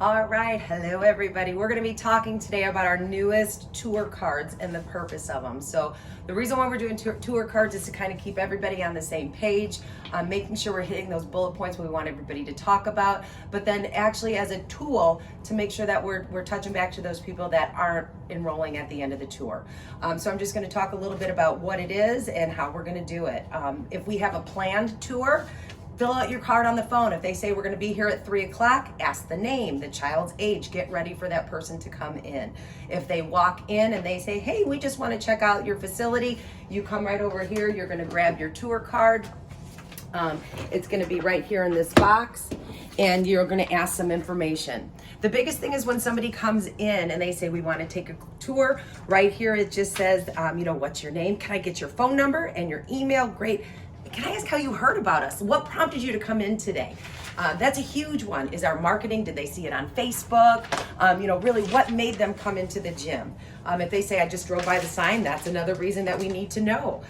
All right, hello everybody. We're going to be talking today about our newest tour cards and the purpose of them. So the reason why we're doing tour cards is to kind of keep everybody on the same page, making sure we're hitting those bullet points we want everybody to talk about, but then actually as a tool to make sure that we're touching back to those people that aren't enrolling at the end of the tour. So I'm just going to talk a little bit about what it is and how we're going to do it. If we have a planned tour, fill out your card on the phone. If they say we're going to be here at 3 o'clock, ask the name, the child's age, get ready for that person to come in. If they walk in and they say, hey, we just want to check out your facility, you come right over here, you're going to grab your tour card. It's going to be right here in this box, and you're going to ask some information. The biggest thing is when somebody comes in and they say, we want to take a tour, right here it just says, what's your name? Can I get your phone number and your email? Great. Can I ask how you heard about us? What prompted you to come in today? That's a huge one. Is our marketing, did they see it on Facebook? Really what made them come into the gym? If they say, I just drove by the sign, that's another reason that we need to know.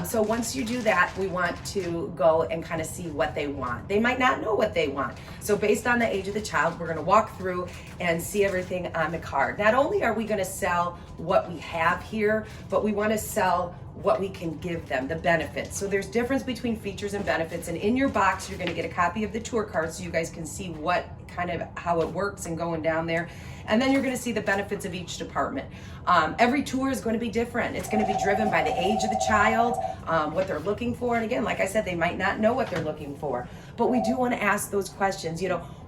So once you do that, we want to go and kind of see what they want. They might not know what they want. So based on the age of the child, we're gonna walk through and see everything on the card. Not only are we gonna sell what we have here, but we wanna sell what we can give them, the benefits. So there's difference between features and benefits, and in your box you're going to get a copy of the tour card so you guys can see what kind of how it works and going down there, and then you're going to see the benefits of each department. Every tour is going to be different. It's going to be driven by the age of the child, what they're looking for, and again, like I said, they might not know what they're looking for, but we do want to ask those questions.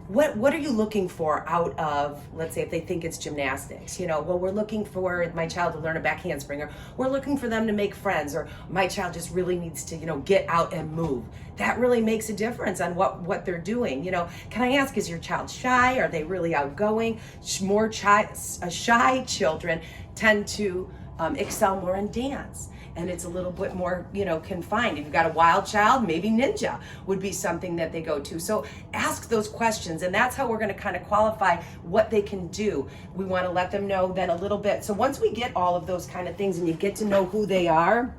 What are you looking for out of, let's say if they think it's gymnastics, well, we're looking for my child to learn a back handspring, or we're looking for them to make friends, or my child just really needs to, get out and move. That really makes a difference on what they're doing. Can I ask, is your child shy? Are they really outgoing? More shy children tend to excel more in dance. And it's a little bit more, confined. If you've got a wild child, maybe ninja would be something that they go to. So ask those questions, and that's how we're going to kind of qualify what they can do. We want to let them know then a little bit. So once we get all of those kind of things and you get to know who they are,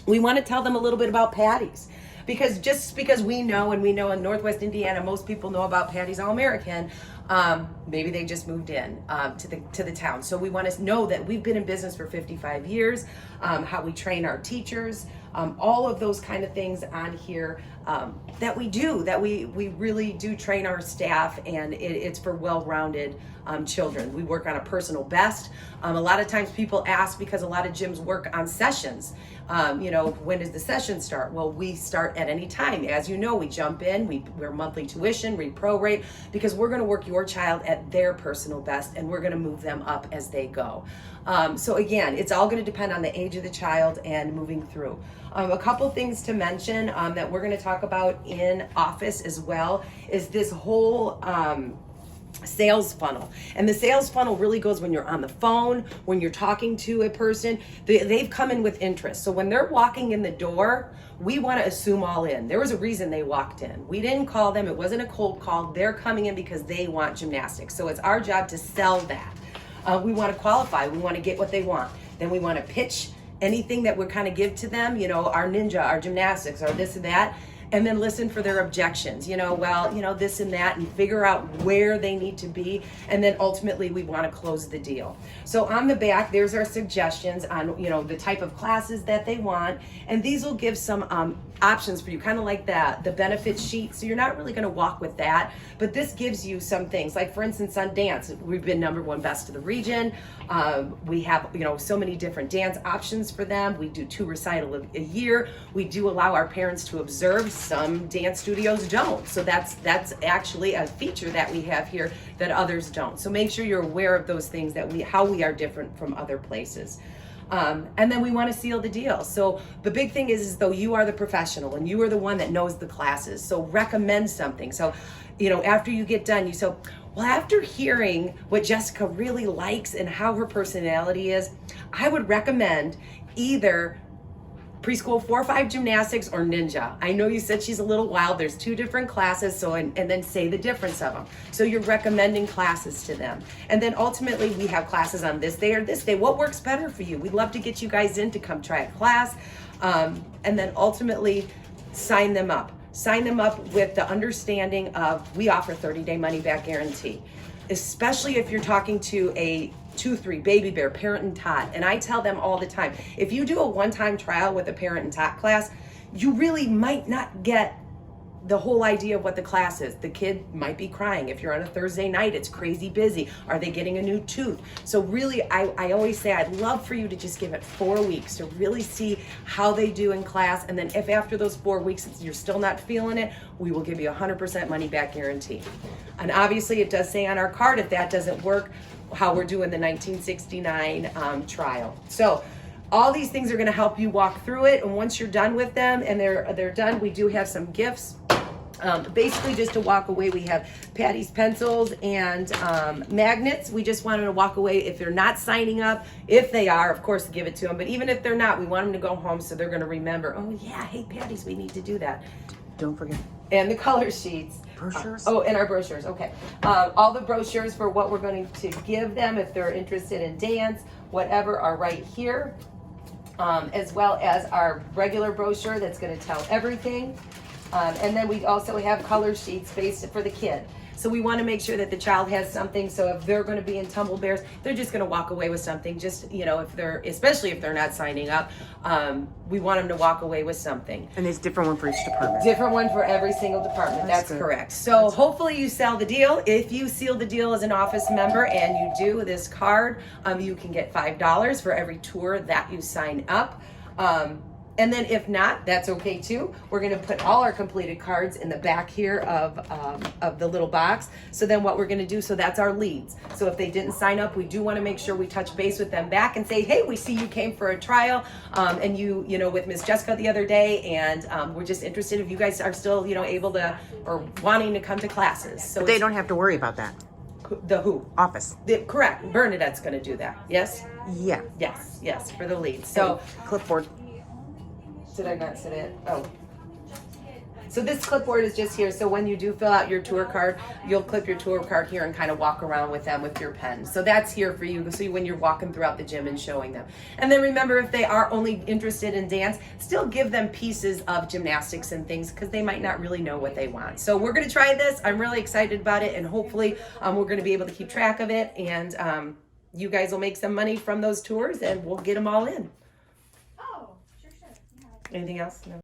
we want to tell them a little bit about Patty's. Because just because we know in Northwest Indiana, most people know about Patty's All-American, maybe they just moved in to the town. So we want to know that we've been in business for 55 years, how we train our teachers, all of those kind of things on here that we do, that we really do train our staff, and it's for well-rounded children. We work on a personal best. A lot of times people ask, because a lot of gyms work on sessions. When does the session start? Well, we start at any time. As you know, we jump in, we're monthly tuition, we prorate, because we're going to work your child at their personal best, and we're going to move them up as they go. So again, it's all going to depend on the age of the child and moving through. A couple things to mention that we're going to talk about in office as well is this whole sales funnel. And the sales funnel really goes when you're on the phone, when you're talking to a person. They've come in with interest. So when they're walking in the door, we want to assume all in. There was a reason they walked in. We didn't call them. It wasn't a cold call. They're coming in because they want gymnastics. So it's our job to sell that. We want to qualify. We want to get what they want. Then we want to pitch anything that we kind of give to them, our ninja, our gymnastics, our this and that. And then listen for their objections, this and that, and figure out where they need to be. And then ultimately we want to close the deal. So on the back, there's our suggestions on, the type of classes that they want. And these will give some options for you, kind of like the benefit sheet. So you're not really going to walk with that, but this gives you some things. Like for instance, on dance, we've been #1 best of the region. We have, so many different dance options for them. We do 2 recitals a year. We do allow our parents to observe. Some dance studios don't. So that's actually a feature that we have here that others don't. So make sure you're aware of those things, how we are different from other places. And then we want to seal the deal. So the big thing is though, you are the professional and you are the one that knows the classes. So recommend something. So, after you get done, you say, well, after hearing what Jessica really likes and how her personality is, I would recommend either preschool 4 or 5 gymnastics or ninja. I know you said she's a little wild. There's 2 different classes. So, and then say the difference of them. So you're recommending classes to them. And then ultimately we have classes on this day or this day. What works better for you? We'd love to get you guys in to come try a class. And then ultimately sign them up. sign them up with the understanding of we offer 30-day money-back guarantee, especially if you're talking to a 2-3 baby bear, parent and tot. And I tell them all the time, if you do a one-time trial with a parent and tot class, you really might not get the whole idea of what the class is. The kid might be crying. If you're on a Thursday night, it's crazy busy. Are they getting a new tooth? So really, I always say I'd love for you to just give it 4 weeks to really see how they do in class. And then if after those 4 weeks you're still not feeling it, we will give you 100% money back guarantee. And obviously it does say on our card, if that doesn't work, how we're doing the 1969 trial. So all these things are going to help you walk through it. And once you're done with them and they're done, we do have some gifts. Basically just to walk away, we have Patty's pencils and magnets. We just want them to walk away. If they're not signing up, if they are, of course, give it to them. But even if they're not, we want them to go home so they're going to remember, oh yeah, hey Patty's, we need to do that. Don't forget. And the color sheets. Brochures? And our brochures, okay. All the brochures for what we're going to give them if they're interested in dance, whatever, are right here. As well as our regular brochure that's going to tell everything. And then we also have color sheets based for the kid. So we want to make sure that the child has something. So if they're going to be in Tumble Bears, they're just going to walk away with something. Just, if they're, especially if they're not signing up, we want them to walk away with something. And there's a different one for each department. Different one for every single department. That's correct. So hopefully you sell the deal. If you seal the deal as an office member and you do this card, you can get $5 for every tour that you sign up. And then if not, that's okay too. We're gonna put all our completed cards in the back here of the little box. So then what we're gonna do, so that's our leads. So if they didn't sign up, we do wanna make sure we touch base with them back and say, hey, we see you came for a trial and you with Miss Jessica the other day, and we're just interested if you guys are still, able to, or wanting to come to classes. So but they don't have to worry about that. The who? Office. Correct, Bernadette's gonna do that, yes? Yeah. Yes, for the leads. So clipboard. Did I not set it? Oh. So this clipboard is just here. So when you do fill out your tour card, you'll clip your tour card here and kind of walk around with them with your pen. So that's here for you. So when you're walking throughout the gym and showing them. And then remember, if they are only interested in dance, still give them pieces of gymnastics and things because they might not really know what they want. So we're going to try this. I'm really excited about it. And hopefully we're going to be able to keep track of it. And you guys will make some money from those tours and we'll get them all in. Anything else? No.